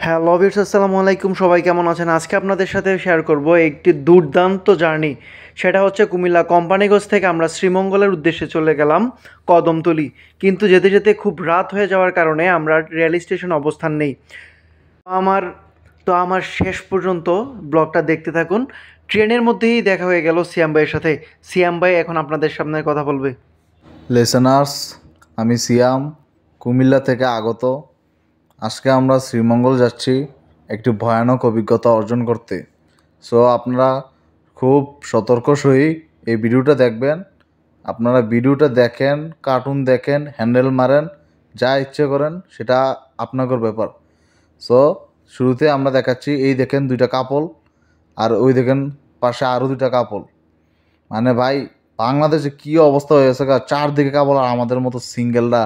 Hello viewers, আসসালামু আলাইকুম। সবাই কেমন আছেন? আজকে আপনাদের সাথে শেয়ার করব একটি দুর্দান্ত জার্নি। সেটা হচ্ছে কুমিল্লা কোম্পানিগঞ্জ থেকে আমরা শ্রীমঙ্গলের উদ্দেশ্যে চলে গেলাম কদমতলী। কিন্তু যেতে যেতে খুব রাত হয়ে যাওয়ার কারণে আমরা রেল স্টেশন অবস্থান নেই। আমার আমার শেষ পর্যন্ত ব্লগটা দেখতে থাকুন। ট্রেনের মধ্যেই দেখা হয়ে গেল সিয়াম ভাইয়ের সাথে। সিয়াম ভাই এখন আপনাদের সামনে কথা বলবে। লিসেনার্স, আমি সিয়াম, কুমিল্লা থেকে আগত। আজকে আমরা শ্রীমঙ্গল যাচ্ছি একটি ভয়ানক অভিজ্ঞতা অর্জন করতে। সো আপনারা খুব সতর্ক সহিত এই ভিডিওটা দেখবেন। আপনারা ভিডিওটা দেখেন, কার্টুন দেখেন, হ্যান্ডেল মারেন, যা ইচ্ছে করেন সেটা আপনাদের ব্যাপার। সো শুরুতে আমরা দেখাচ্ছি, এই দেখেন দুইটা কাপল, আর ওই দেখেন পাশে আরও দুইটা কাপল। মানে ভাই, বাংলাদেশে কি অবস্থা হয়েছে, চারদিকে কেবল আমাদের মতো সিঙ্গেলরা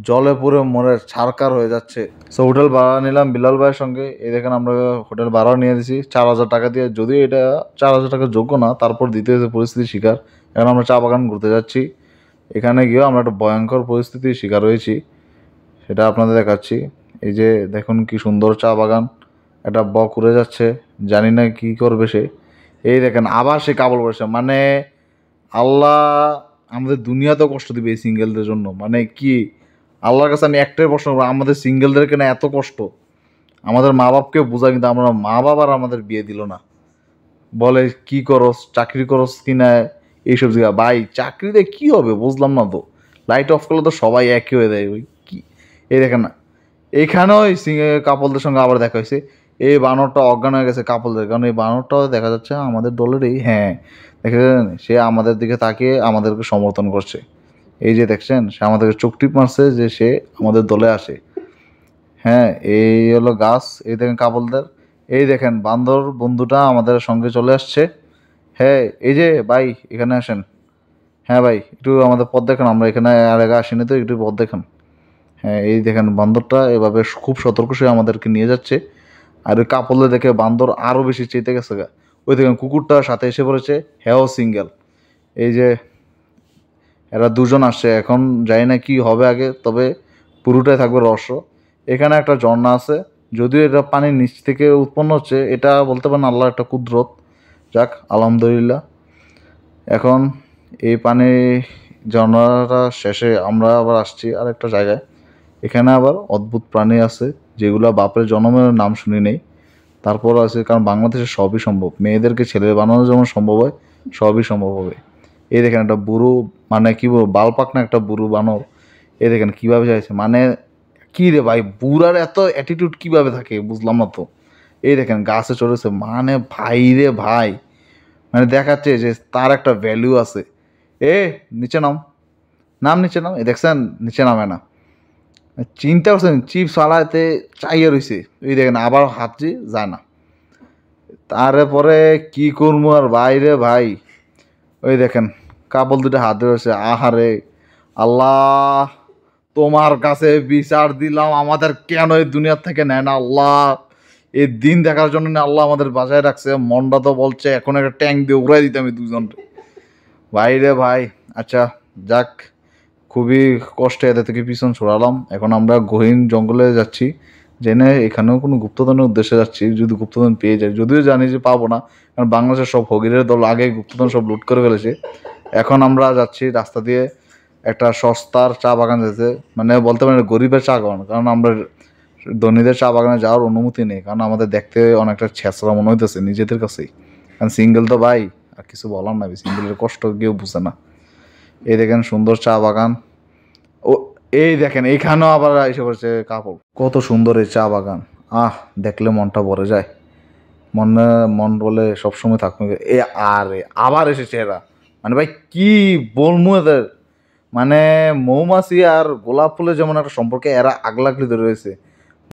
জলে পুরে মরে ছারকার হয়ে যাচ্ছে। সো হোটেল ভাড়া নিলাম বিলাল ভাইয়ের সঙ্গে। এই দেখেন আমরা হোটেল ভাড়া নিয়ে দিছি 4,000 টাকা দিয়ে। যদিও এটা 4,000 টাকা যোগ্য না, তারপর দিতে হয়েছে পরিস্থিতির শিকার। এখন আমরা চা বাগান ঘুরতে যাচ্ছি। এখানে গিয়েও আমরা একটা ভয়ঙ্কর পরিস্থিতির শিকার হয়েছি, সেটা আপনাদের দেখাচ্ছি। এই যে দেখুন কি সুন্দর চা বাগান, একটা বক উড়ে যাচ্ছে, জানি না কি করবে সে। এই দেখেন আবার সে কাবল বসে, মানে আল্লাহ আমাদের দুনিয়াতেও কষ্ট দিবে এই সিঙ্গেলদের জন্য। মানে কি, আল্লাহর কাছে আমি একটাই প্রশ্ন করবো, আমাদের সিঙ্গেলদেরকে না এত কষ্ট, আমাদের মা বাপকে বোঝা, কিন্তু আমরা মা বাবার আমাদের বিয়ে দিল না। বলে কি করস, চাকরি করস কি না, এইসব জায়গা। ভাই চাকরিতে কি হবে বুঝলাম না তো, লাইট অফ করলে তো সবাই একই হয়ে যায়। ওই কি, এই দেখেন না, এইখানেও এই কাপলদের সঙ্গে আবার দেখা হয়েছে। এই বানরটা অজ্ঞান হয়ে গেছে কাপলদের, কারণ এই বানরটাও দেখা যাচ্ছে আমাদের দলেরই। হ্যাঁ, দেখেছেন, সে আমাদের দিকে তাকিয়ে আমাদেরকে সমর্থন করছে। এই যে দেখছেন, সে আমাদেরকে চোখ টিপ মারছে যে সে আমাদের দলে আসে। হ্যাঁ, এই হলো গাছ। এই দেখেন কাপলদের। এই দেখেন বান্দর বন্ধুটা আমাদের সঙ্গে চলে আসছে। হ্যাঁ, এই যে ভাই এখানে আসেন। হ্যাঁ ভাই, একটু আমাদের পথ দেখান, আমরা এখানে আর আগে আসিনি তো, একটু পথ দেখান। হ্যাঁ, এই দেখেন বান্দরটা এভাবে খুব সতর্ক সে আমাদেরকে নিয়ে যাচ্ছে। আর ওই কাপড়ে দেখে বান্দর আরও বেশি চেতে গেছে গা। ওই দেখেন কুকুরটা সাথে এসে পড়েছে, হ্যাঁ সিঙ্গেল। এই যে এরা দুজন আসছে, এখন জানি না কি হবে আগে, তবে পুরোটাই থাকবে রহস্য। এখানে একটা ঝর্ণা আছে, যদিও এটা পানির নিচ থেকে উৎপন্ন হচ্ছে, এটা বলতে পারেন আল্লাহর একটা কুদরত। যাক আলহামদুলিল্লাহ। এখন এই পানি ঝর্ণাটা শেষে আমরা আবার আসছি আরেকটা জায়গায়। এখানে আবার অদ্ভুত প্রাণী আছে, যেগুলো বাপের জন্মের নাম শুনি নেই। তারপর আছে, কারণ বাংলাদেশে সবই সম্ভব, মেয়েদেরকে ছেলে বানানো যেমন সম্ভব হয়, সবই সম্ভব হবে। এই দেখেন একটা বুড়ো, মানে কি বলবো, বালপাক না একটা বুড়ো বানর। এই দেখেন কীভাবে যাইছে, মানে কি রে ভাই, বুড়ার এত অ্যাটিটিউড কিভাবে থাকে বুঝলাম না তো। এই দেখেন গাছে চড়েছে, মানে ভাই রে ভাই, মানে দেখাচ্ছে যে তার একটা ভ্যালু আছে। এ নিচে নাম, নিচে নাম। এ দেখছেন নিচে নামে না, চিন্তা করছেন চিপস ফালাইতে চাইয়া রইছে। ওই দেখেন আবার হাঁটছি, যায় না। তারপরে কি করবো আর বাইরে ভাই। ওই দেখেন কাপল দুটো হাতে রয়েছে, আহারে আল্লাহ, তোমার কাছে বিচার দিলাম, আমাদের কেন এই দুনিয়ার থেকে নেয় না আল্লাহ। এই দিন দেখার জন্য না আল্লাহ আমাদের বাসায় রাখছে। মনটা তো বলছে এখন একটা ট্যাঙ্ক দিয়ে উড়াই দিতে আমি দুজনকে। ভাই রে ভাই। আচ্ছা, যাক, খুবই কষ্টে এদের থেকে পিছন ছড়ালাম। এখন আমরা গহীন জঙ্গলে যাচ্ছি, জেনে এখানেও কোনো গুপ্তধনের উদ্দেশ্যে যাচ্ছি, যদি গুপ্তধন পেয়ে যাই। যদিও জানি যে পাবো না, কারণ বাংলাদেশের সব হগিরের দল আগে গুপ্তধন সব লুট করে ফেলেছে। এখন আমরা যাচ্ছি রাস্তা দিয়ে একটা সস্তার চা বাগান যেতে, মানে বলতে পারেন গরিবের চা বাগান, কারণ আমরা ধনীদের চা বাগানে যাওয়ার অনুমতি নেই, কারণ আমাদের দেখতে অনেকটা ছেঁচড়া মনে হইতেছে নিজেদের কাছেই। কারণ সিঙ্গেল তো ভাই, আর কিছু বলার নাই, সিঙ্গেলের কষ্ট কেউ বুঝে না। এই দেখেন সুন্দর চা বাগান। ও, এই দেখেন এইখানেও আবার এসে পড়ছে কাপড়। কত সুন্দর এই চা বাগান, আহ দেখলে মনটা ভরে যায়। মন বলে সবসময় থাকবে। এ আরে আবার এসেছে এরা, মানে ভাই কি বলবো এদের, মানে মৌমাছি আর গোলাপ ফুলের যেমন একটা সম্পর্কে, এরা আগলাগলি ধরে রয়েছে।